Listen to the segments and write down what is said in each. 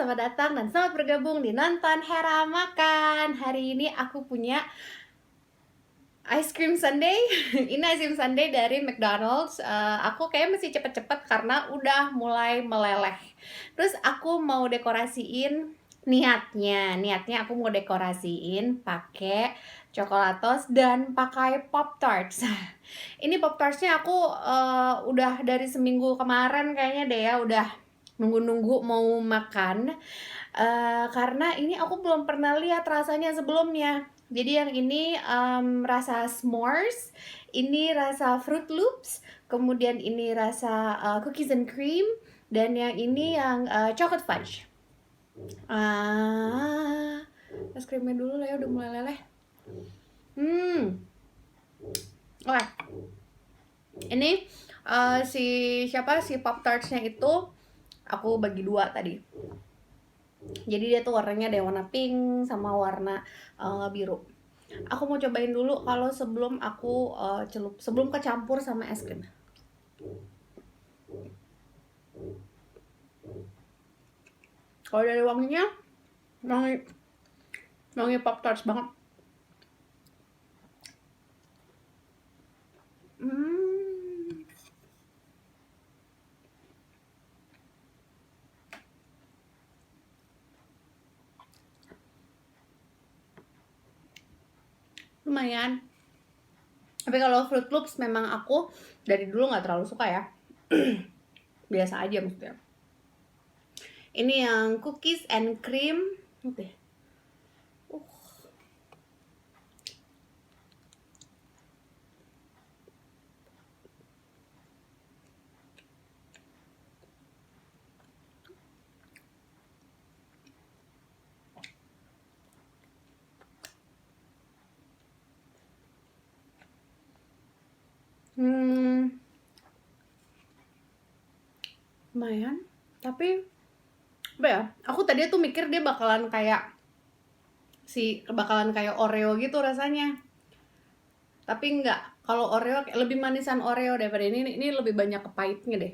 selamat datang dan selamat bergabung di Nonton Hera Makan. Hari ini aku punya ice cream sundae. Ini ice cream sundae dari McDonald's. Aku kayak mesti cepet-cepet karena udah mulai meleleh. Terus aku mau dekorasiin niatnya aku mau dekorasiin pakai coklatos dan pakai Pop-tarts. Ini Pop-tartsnya aku udah dari seminggu kemarin kayaknya deh ya, udah nunggu-nunggu mau makan. Karena ini aku belum pernah lihat rasanya sebelumnya. Jadi yang ini rasa s'mores, ini rasa Fruit Loops, kemudian ini rasa cookies and cream, dan yang ini yang Chocolate Fudge. Es krimnya dulu lah ya, udah mulai leleh. Oke. Ini si Pop-tartsnya itu aku bagi dua tadi. Jadi dia tuh warnanya ada yang warna pink sama warna biru. Aku mau cobain dulu kalau sebelum aku sebelum kecampur sama es krim. Kalau dari wanginya, wangi Pop-tarts banget. Lumayan. Tapi kalau Fruit Loops memang aku dari dulu nggak terlalu suka ya. Biasa aja maksudnya. Ini yang cookies and cream. Oke. Lumayan. Tapi apa ya? Aku tadi tuh mikir dia bakalan kayak Oreo gitu rasanya. Tapi enggak. Kalau Oreo lebih manisan Oreo daripada ini lebih banyak ke pahitnya deh.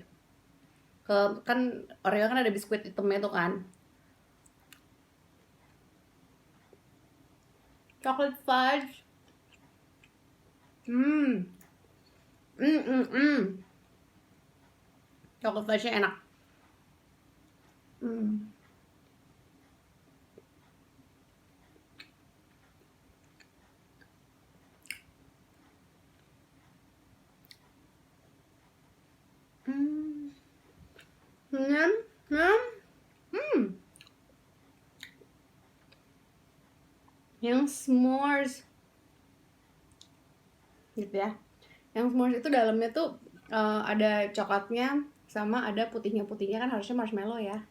Kan Oreo kan ada biskuit hitamnya tuh kan. Chocolate Fudge. Chocolate Fudge-nya enak. Yang s'mores gitu ya. Yang s'mores itu dalamnya tuh ada coklatnya sama ada putihnya kan harusnya marshmallow ya.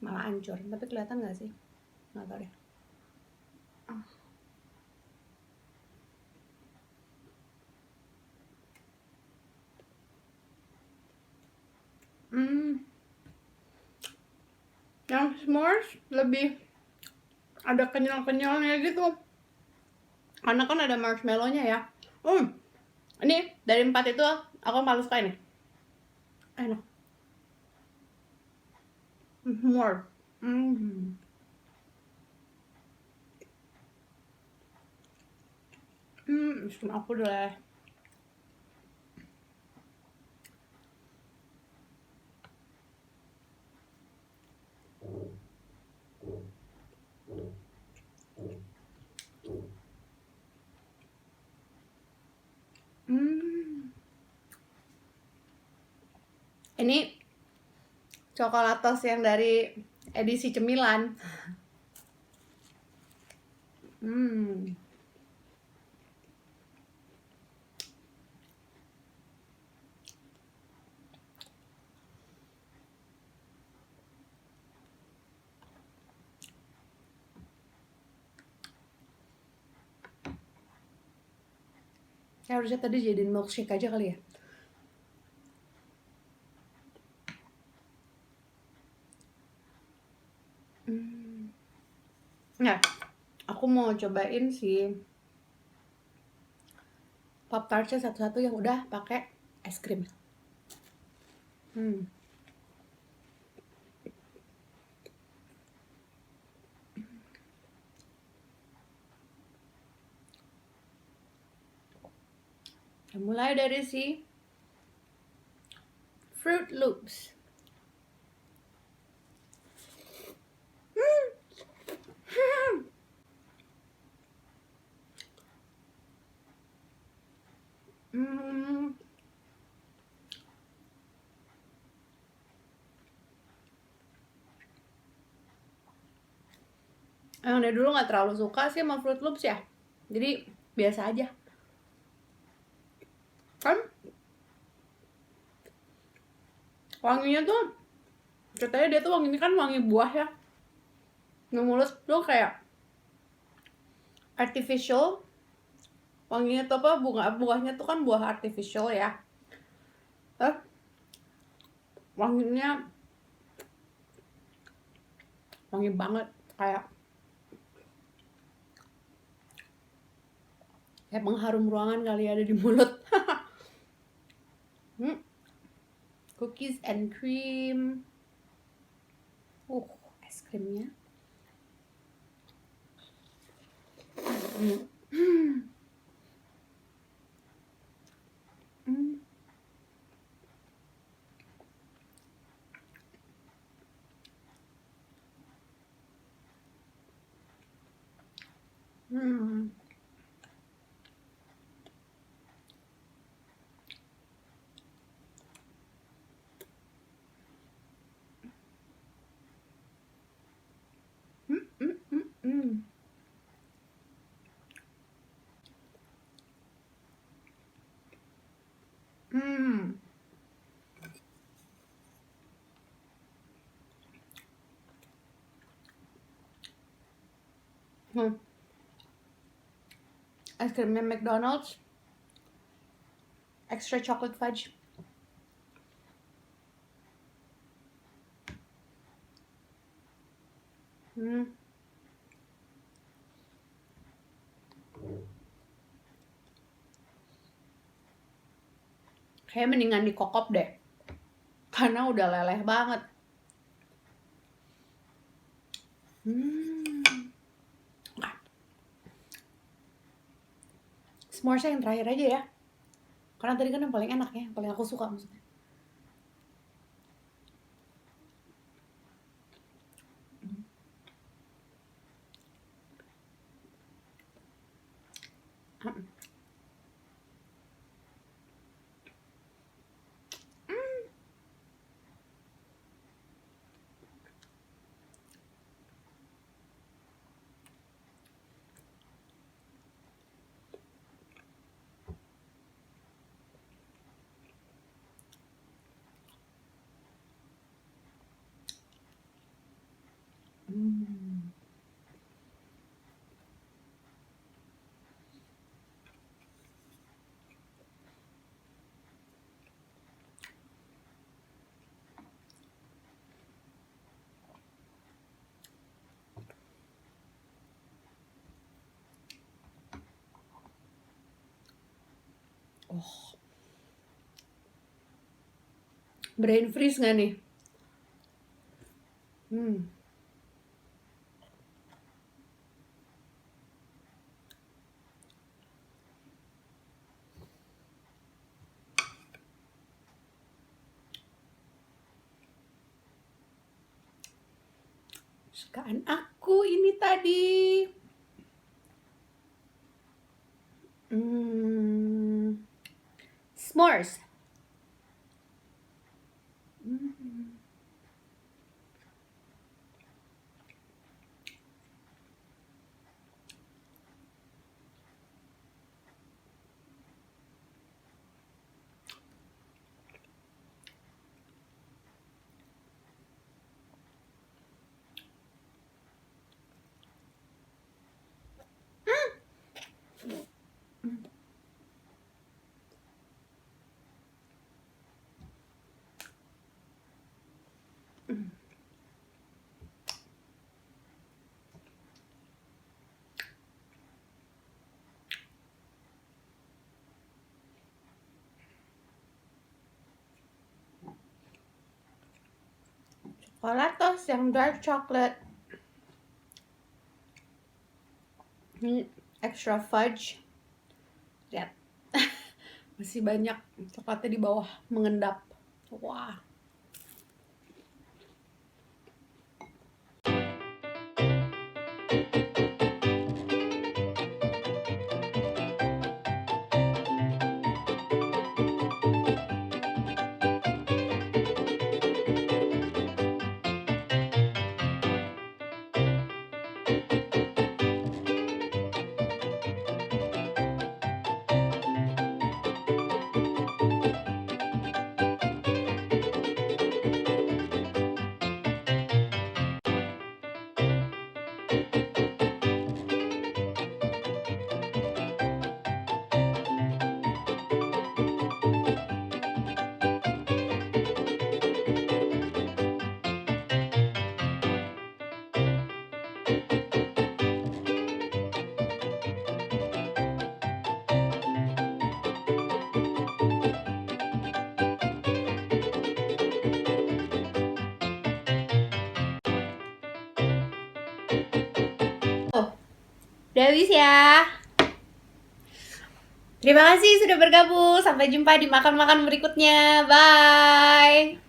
Malah ancur. Tapi kelihatan nggak sih? Nggak tahu deh. Yang s'mores lebih ada kenyal-kenyalnya gitu. Karena kan ada marshmallow-nya ya. Ini dari 4 itu aku paling suka ini. Enak. More. Aku deh. Ini coklatos yang dari edisi cemilan. Harusnya tadi jadiin milkshake aja kali ya. Nah, aku mau cobain si Pop-tartsnya satu-satu yang udah pakai es krim. Mulai dari si Fruit Loops. Emang dari dulu nggak terlalu suka sih sama Fruit Loops ya, jadi biasa aja kan. Wanginya tuh katanya dia tuh wanginya kan wangi buah ya, ngemulut tuh kayak artificial. Wanginya tuh apa, buahnya tuh kan buah artificial ya. Wanginya wangi banget, kayak pengharum ruangan kali ada di mulut. Cookies and cream. Es krimnya. Es krimnya McDonald's extra chocolate fudge. Kayak mendingan dikokop deh, karena udah leleh banget. S'mores yang terakhir aja ya, karena tadi kan yang paling enak ya, yang paling aku suka maksudnya. Brain freeze nggak nih? Kesukaan aku ini tadi. S'mores. Chocolate yang dark chocolate. Ini extra fudge. Lihat. Masih banyak coklatnya di bawah mengendap. Wah. Udah habis ya. Terima kasih sudah bergabung. Sampai jumpa di makan-makan berikutnya. Bye.